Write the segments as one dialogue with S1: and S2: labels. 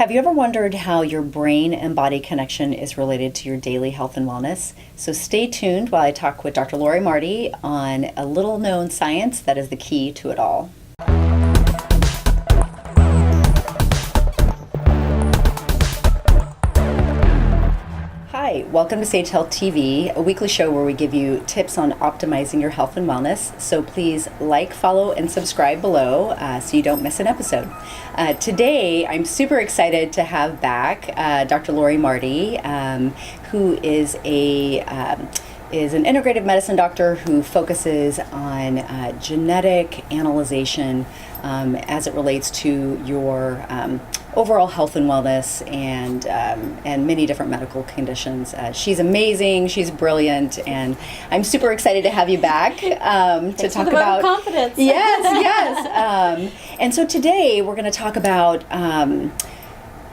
S1: Have you ever wondered how your brain and body connection is related to your daily health and wellness? So stay tuned while I talk with Dr. Lori Marty on a little known science that is the key to it all. Hi, welcome to Sage Health TV, a weekly show where we give you tips on optimizing your health and wellness. So please like, follow, and subscribe below so you don't miss an episode. Today, I'm super excited to have back Dr. Lori Marty, who is an integrative medicine doctor who focuses on genetic analyzation as it relates to your overall health and wellness and many different medical conditions. She's amazing, she's brilliant, and I'm super excited to have you back to talk about
S2: confidence.
S1: Yes. And so today we're going to talk about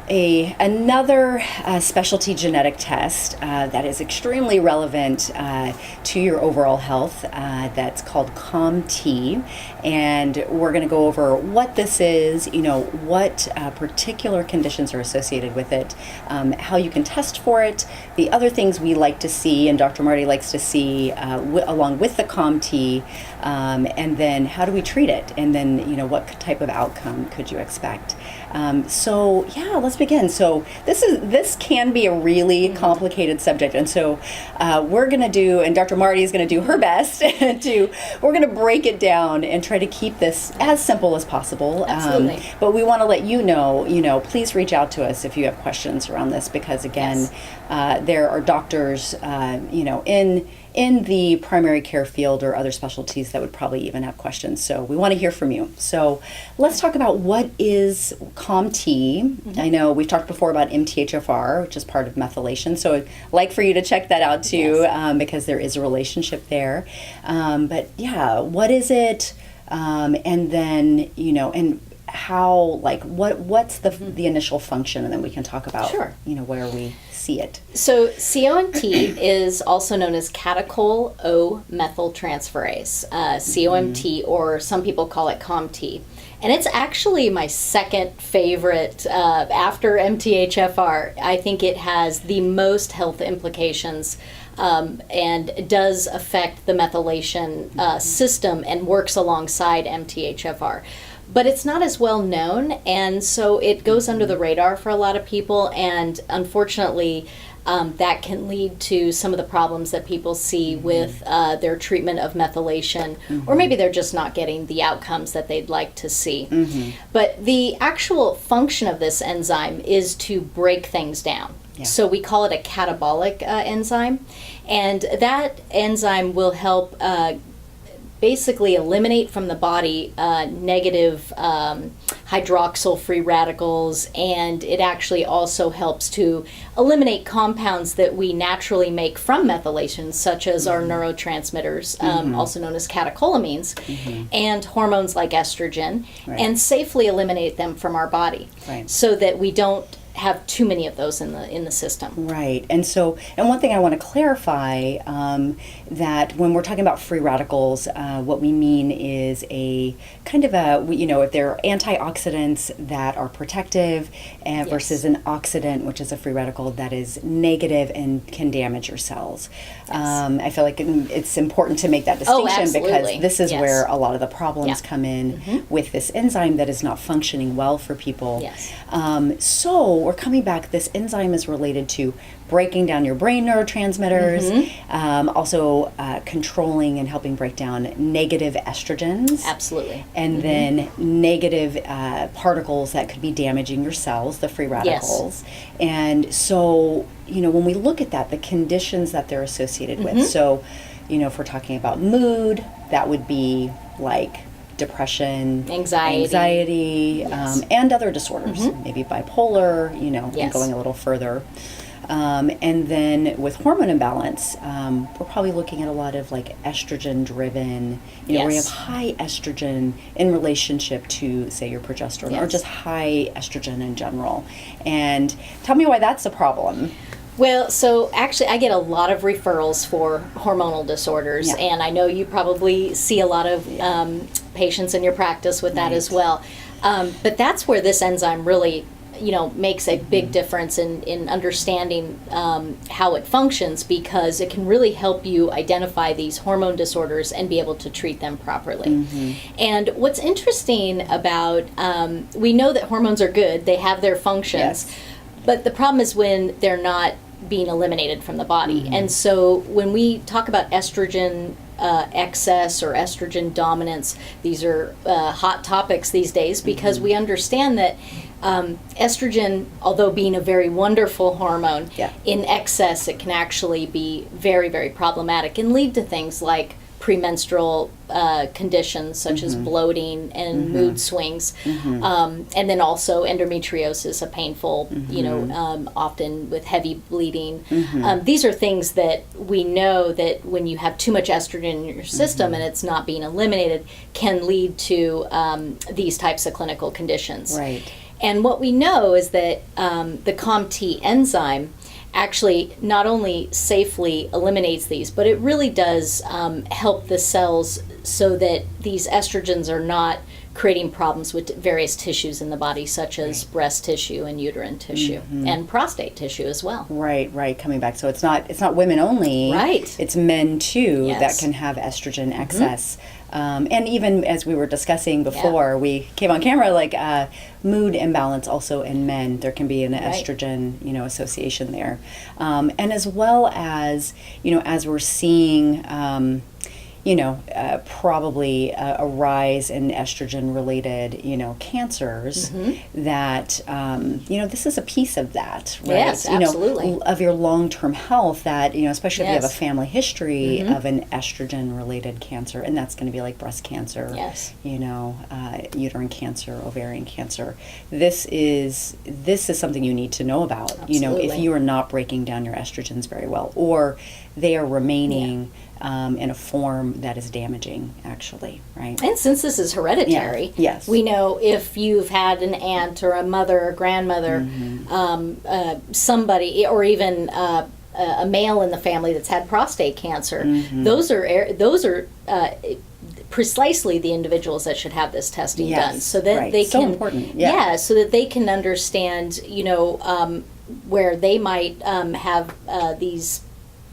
S1: another specialty genetic test that is extremely relevant to your overall health that's called COMT, and we're going to go over what this is, what particular conditions are associated with it, how you can test for it, the other things we like to see and Dr. Marty likes to see along with the COMT, and then how do we treat it, and then what type of outcome could you expect. So let's begin. So this can be a really complicated subject, and so we're going to do, and Dr. Marty is going to do her best we're going to break it down and try to keep this as simple as possible.
S2: Absolutely.
S1: But we want to let you know, please reach out to us if you have questions around this, because again, there are doctors, in the primary care field or other specialties that would probably even have questions. So we want to hear from you. So let's talk about what is COMT. Mm-hmm. I know we've talked before about MTHFR, which is part of methylation. So I'd like for you to check that out too, because there is a relationship there. But what is it? And then, and how, what's the initial function? And then we can talk about, where we see it.
S2: So COMT is also known as catechol-O-methyltransferase, COMT, or some people call it COMT. And it's actually my second favorite after MTHFR. I think it has the most health implications and does affect the methylation system and works alongside MTHFR. But it's not as well known, and so it goes under the radar for a lot of people, and unfortunately that can lead to some of the problems that people see with their treatment of methylation, or maybe they're just not getting the outcomes that they'd like to see. But the actual function of this enzyme is to break things down. So we call it a catabolic enzyme, and that enzyme will help basically eliminate from the body negative hydroxyl free radicals, and it actually also helps to eliminate compounds that we naturally make from methylation, such as our neurotransmitters, also known as catecholamines, and hormones like estrogen, and safely eliminate them from our body so that we don't have too many of those in the system. Right.
S1: And one thing I want to clarify, that when we're talking about free radicals, what we mean is a kind of if they're antioxidants that are protective versus an oxidant, which is a free radical that is negative and can damage your cells. I feel like it's important to make that distinction because this is where a lot of the problems come in with this enzyme that is not functioning well for people. So we're coming back, this enzyme is related to breaking down your brain neurotransmitters, also controlling and helping break down negative estrogens.
S2: Absolutely.
S1: And then negative particles that could be damaging your cells, the free radicals. And so, when we look at that, the conditions that they're associated with. So, if we're talking about mood, that would be like depression, anxiety, and other disorders, maybe bipolar, and going a little further. And then with hormone imbalance, we're probably looking at a lot of like estrogen driven, where you have high estrogen in relationship to, say, your progesterone, or just high estrogen in general. And tell me why that's a problem.
S2: Well, so actually I get a lot of referrals for hormonal disorders, and I know you probably see a lot of patients in your practice with that as well. But that's where this enzyme really makes a big difference in understanding how it functions, because it can really help you identify these hormone disorders and be able to treat them properly. And what's interesting about, we know that hormones are good, they have their functions, but the problem is when they're not being eliminated from the body. And so when we talk about estrogen excess or estrogen dominance, these are hot topics these days, because we understand that estrogen, although being a very wonderful hormone, in excess it can actually be very, very problematic and lead to things like premenstrual conditions such as bloating and mood swings, and then also endometriosis, a painful, often with heavy bleeding. These are things that we know that when you have too much estrogen in your system and it's not being eliminated, can lead to these types of clinical conditions.
S1: Right.
S2: And what we know is that the COMT enzyme actually not only safely eliminates these, but it really does help the cells so that these estrogens are not creating problems with various tissues in the body, such as breast tissue and uterine tissue and prostate tissue as well.
S1: Right. Coming back, so it's not women only.
S2: Right.
S1: It's men too that
S2: Yes.
S1: can have estrogen excess. And even as we were discussing before we came on camera, like mood imbalance also in men, there can be an estrogen, association there. And as well as, as we're seeing, probably a rise in estrogen-related, cancers, that, this is a piece of that, right?
S2: Yes, absolutely.
S1: Of your long-term health that, especially if you have a family history of an estrogen-related cancer, and that's going to be like breast cancer, uterine cancer, ovarian cancer. This is something you need to know about,
S2: Absolutely.
S1: if you are not breaking down your estrogens very well, or they are remaining in a form that is damaging, actually, right?
S2: And since this is hereditary,
S1: Yes.
S2: we know if you've had an aunt or a mother or grandmother, somebody, or even a male in the family that's had prostate cancer, those are precisely the individuals that should have this testing done, so that they
S1: so
S2: can,
S1: important.
S2: so that they can understand, where they might have these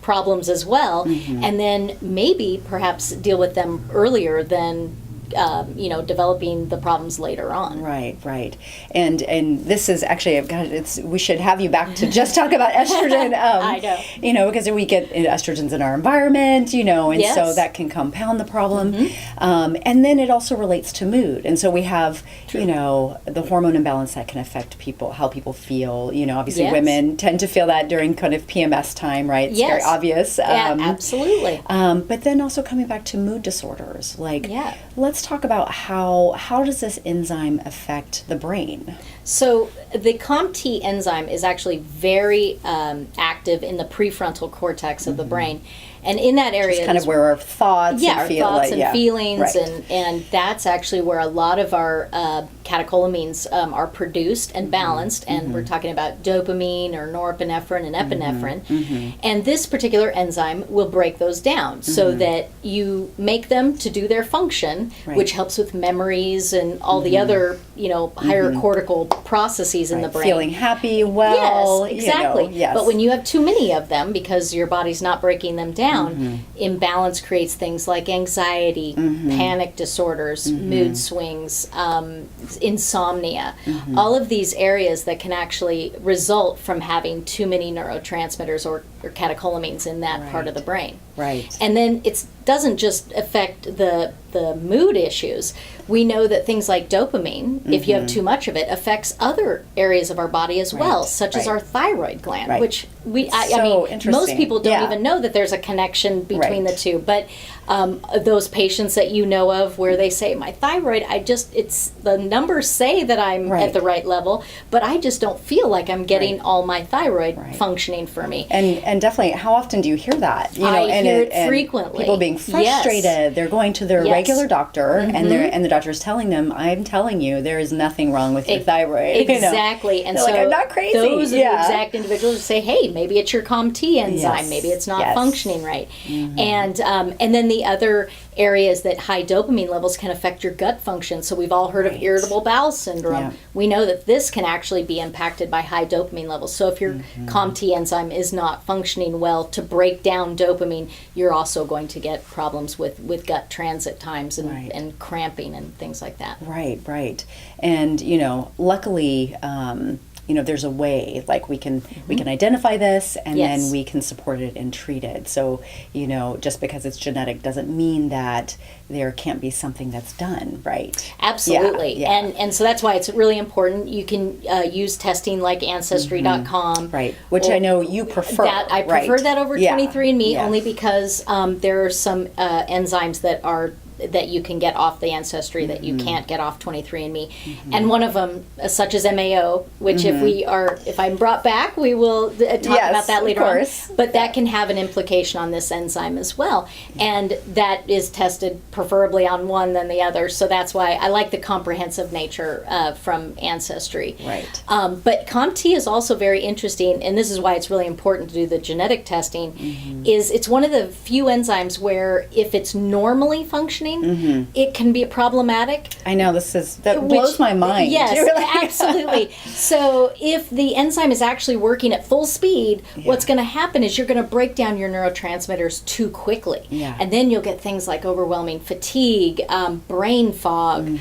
S2: problems as well, and then maybe perhaps deal with them earlier than developing the problems later on.
S1: Right. And this is actually, we should have you back to just talk about estrogen.
S2: I know.
S1: Because we get estrogens in our environment, and
S2: Yes.
S1: so that can compound the problem. And then it also relates to mood. And so we have, the hormone imbalance that can affect how people feel. Obviously women tend to feel that during kind of PMS time, right? It's very obvious.
S2: Absolutely.
S1: But then also coming back to mood disorders, let's talk about how does this enzyme affect the brain?
S2: So the COMT enzyme is actually very active in the prefrontal cortex of the brain. And in that area,
S1: it's kind of where our thoughts
S2: our thoughts and feelings,
S1: right.
S2: and that's actually where a lot of our catecholamines are produced and balanced, and we're talking about dopamine or norepinephrine and epinephrine, and this particular enzyme will break those down so that you make them to do their function, which helps with memories and all the other higher cortical processes in the brain.
S1: Feeling happy, well,
S2: yes, exactly.
S1: Yes.
S2: But when you have too many of them, because your body's not breaking them down, imbalance creates things like anxiety, panic disorders, mood swings, insomnia, all of these areas that can actually result from having too many neurotransmitters or catecholamines in that part of the brain.
S1: Right.
S2: And then it doesn't just affect the mood issues. We know that things like dopamine, if you have too much of it, affects other areas of our body as well, such as our thyroid gland, which I mean, most people don't even know that there's a connection between the two. But those patients that you know of where they say, my thyroid, it's the numbers say that I'm at the right level, but I just don't feel like I'm getting all my thyroid functioning for me.
S1: And definitely, how often do you hear that?
S2: I hear it frequently.
S1: People being frustrated.
S2: Yes.
S1: They're going to their regular doctor, and the doctor's telling them, "I'm telling you, there is nothing wrong with your thyroid."
S2: Exactly, and
S1: they're
S2: so
S1: like, I'm not crazy.
S2: Those are the exact individuals who say, "Hey, maybe it's your COMT enzyme.
S1: Yes.
S2: Maybe it's not functioning right." And then the other areas that high dopamine levels can affect your gut function. So we've all heard of irritable bowel syndrome.
S1: Yeah.
S2: We know that this can actually be impacted by high dopamine levels. So if your COMT enzyme is not functioning well to break down dopamine, you're also going to get problems with gut transit times and cramping and things like that.
S1: Right. And, luckily, there's a way, like we can identify this and then we can support it and treat it. So, just because it's genetic doesn't mean that there can't be something that's done, right?
S2: Absolutely.
S1: Yeah.
S2: And so that's why it's really important. You can use testing like Ancestry.com.
S1: Right, which I know you prefer.
S2: I prefer that over 23andMe only because there are some enzymes that you can get off the Ancestry that you can't get off 23andMe. And one of them, such as MAO, which if I'm brought back, we will talk about that later on. But that can have an implication on this enzyme as well. And that is tested preferably on one than the other. So that's why I like the comprehensive nature from Ancestry.
S1: Right.
S2: But COMT is also very interesting, and this is why it's really important to do the genetic testing, is it's one of the few enzymes where if it's normally functioning, it can be problematic.
S1: I know, that blows my mind.
S2: Yes, absolutely. So if the enzyme is actually working at full speed, what's going to happen is you're going to break down your neurotransmitters too quickly.
S1: Yeah.
S2: And then you'll get things like overwhelming fatigue, brain fog,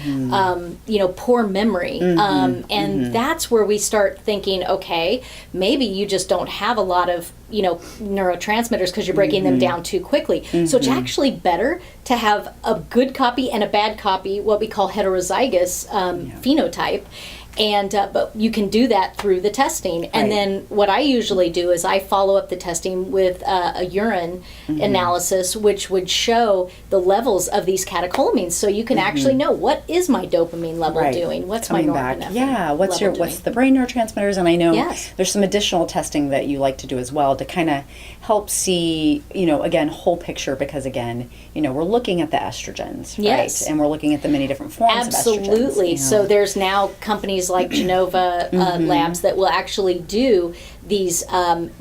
S2: poor memory. And that's where we start thinking, okay, maybe you just don't have a lot of neurotransmitters because you're breaking them down too quickly. So it's actually better to have a good copy and a bad copy, what we call heterozygous phenotype. And but you can do that through the testing. And then what I usually do is I follow up the testing with a urine analysis, which would show the levels of these catecholamines. So you can actually know, what is my dopamine level doing? What's my norepinephrine
S1: what's
S2: level
S1: what's the brain neurotransmitters? And I know there's some additional testing that you like to do as well to kind of help see, again, whole picture, because again, we're looking at the estrogens, right? And we're looking at the many different forms of estrogens.
S2: Absolutely. So there's now companies like Genova Labs that will actually do these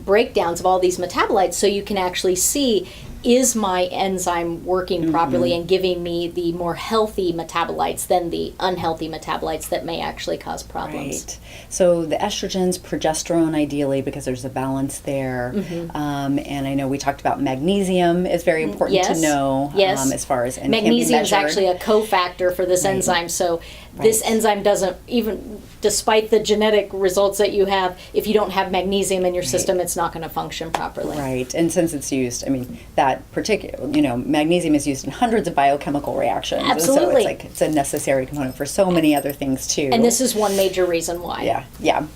S2: breakdowns of all these metabolites, so you can actually see, is my enzyme working properly and giving me the more healthy metabolites than the unhealthy metabolites that may actually cause problems.
S1: Right. So the estrogens, progesterone ideally, because there's a balance there. And I know we talked about magnesium is very important to know as far as, and
S2: magnesium is actually a cofactor for this enzyme. So this enzyme doesn't, even despite the genetic results that you have, if you don't have magnesium in your system, it's not going to function properly.
S1: Right. And since it's used, that particular, magnesium is used in hundreds of biochemical reactions.
S2: Absolutely.
S1: And so it's a necessary component for so many other things too.
S2: And this is one major reason why.
S1: Yeah.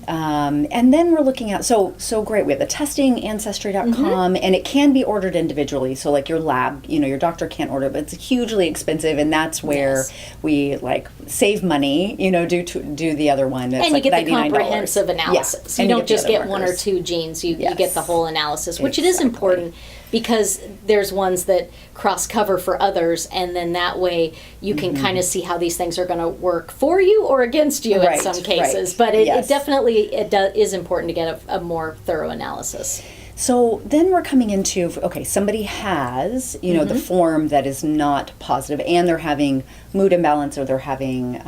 S1: And then we're looking at, so great, we have the testing, Ancestry.com, and it can be ordered individually. So like your lab, your doctor can't order it, but it's hugely expensive, and that's where we save money, do the other one. That's
S2: and you get the
S1: $99.
S2: comprehensive analysis. You don't just get one or two genes, you get the whole analysis, which it is important, because there's ones that cross cover for others, and then that way you can kind of see how these things are going to work for you or against you in some cases. But it definitely is important to get a more thorough analysis.
S1: So then we're coming into, somebody has, the form that is not positive, and they're having mood imbalance, or they're having,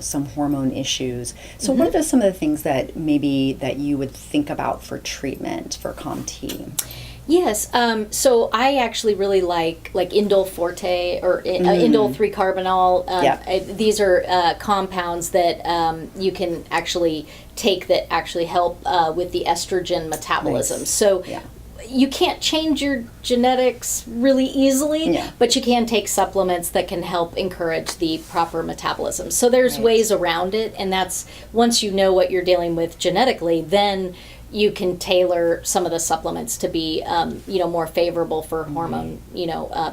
S1: some hormone issues. So what are some of the things that you would think about for treatment for COMT?
S2: Yes, so I actually really like indole forte or indole 3-carbinol. These are compounds that you can actually take that actually help with the estrogen metabolism. Nice. So you can't change your genetics really easily, but you can take supplements that can help encourage the proper metabolism. So there's ways around it, and that's, once you know what you're dealing with genetically, then you can tailor some of the supplements to be, more favorable for hormone,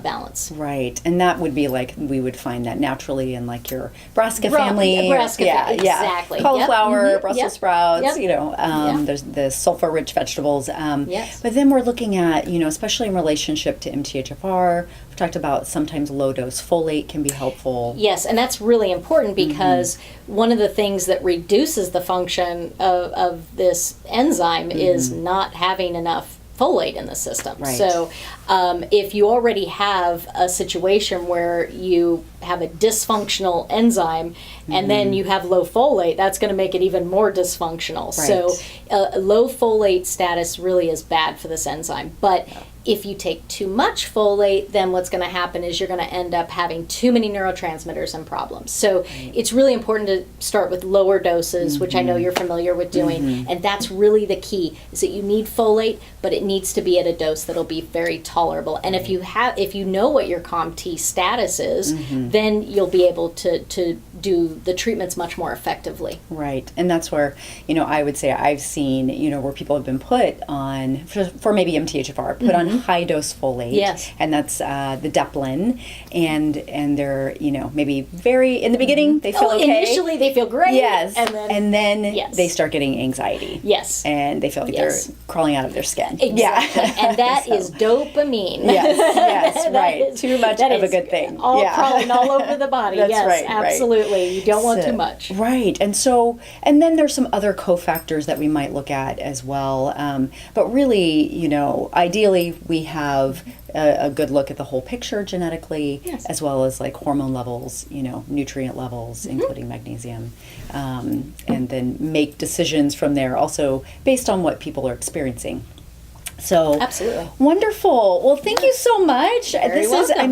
S2: balance.
S1: Right, and that would be we would find that naturally in your brassica family.
S2: Exactly.
S1: Cauliflower, Brussels sprouts. There's the sulfur-rich vegetables. But then we're looking at, especially in relationship to MTHFR. We've talked about sometimes low-dose folate can be helpful.
S2: Yes, and that's really important because one of the things that reduces the function of this enzyme is not having enough folate in the system.
S1: Right.
S2: So if you already have a situation where you have a dysfunctional enzyme and then you have low folate, that's going to make it even more dysfunctional.
S1: Right.
S2: So low folate status really is bad for this enzyme. But if you take too much folate, then what's going to happen is you're going to end up having too many neurotransmitters and problems. So it's really important to start with lower doses, which I know you're familiar with doing, and that's really the key, is that you need folate, but it needs to be at a dose that'll be very tolerable. And if you know what your COMT status is, then you'll be able to do the treatments much more effectively.
S1: Right. And that's where, I would say I've seen, where people have been put on, for maybe MTHFR, put on high dose folate.
S2: Yes.
S1: And that's the Deplin. And they're, maybe very, in the beginning, they feel okay.
S2: Initially they feel great.
S1: Yes.
S2: And then
S1: yes. They start getting anxiety.
S2: Yes.
S1: And they feel like they're crawling out of their skin.
S2: Exactly. Yeah. And that is dopamine.
S1: Yes, right.
S2: Is,
S1: too much of a good thing.
S2: Crawling all over the body.
S1: That's
S2: yes,
S1: right,
S2: absolutely.
S1: Right.
S2: You don't want too much.
S1: Right. And then there's some other cofactors that we might look at as well. But really, ideally we have a good look at the whole picture genetically, as well as like hormone levels, nutrient levels, including magnesium, and then make decisions from there also based on what people are experiencing. So
S2: absolutely
S1: wonderful. Well, thank you so much.
S2: Very welcome.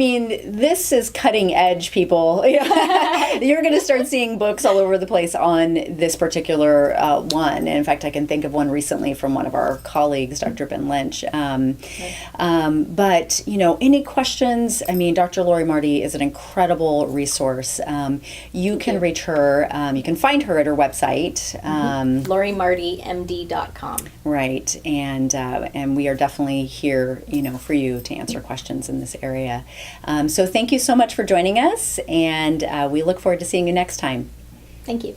S1: This is cutting edge, people. You're going to start seeing books all over the place on this particular one. And in fact, I can think of one recently from one of our colleagues, Dr. Ben Lynch. But any questions? Dr. Lori Marty is an incredible resource. You can reach her. You can find her at her website,
S2: LoriMartyMD.com.
S1: Right, and we are definitely here, for you to answer questions in this area. So thank you so much for joining us, and we look forward to seeing you next time.
S2: Thank you.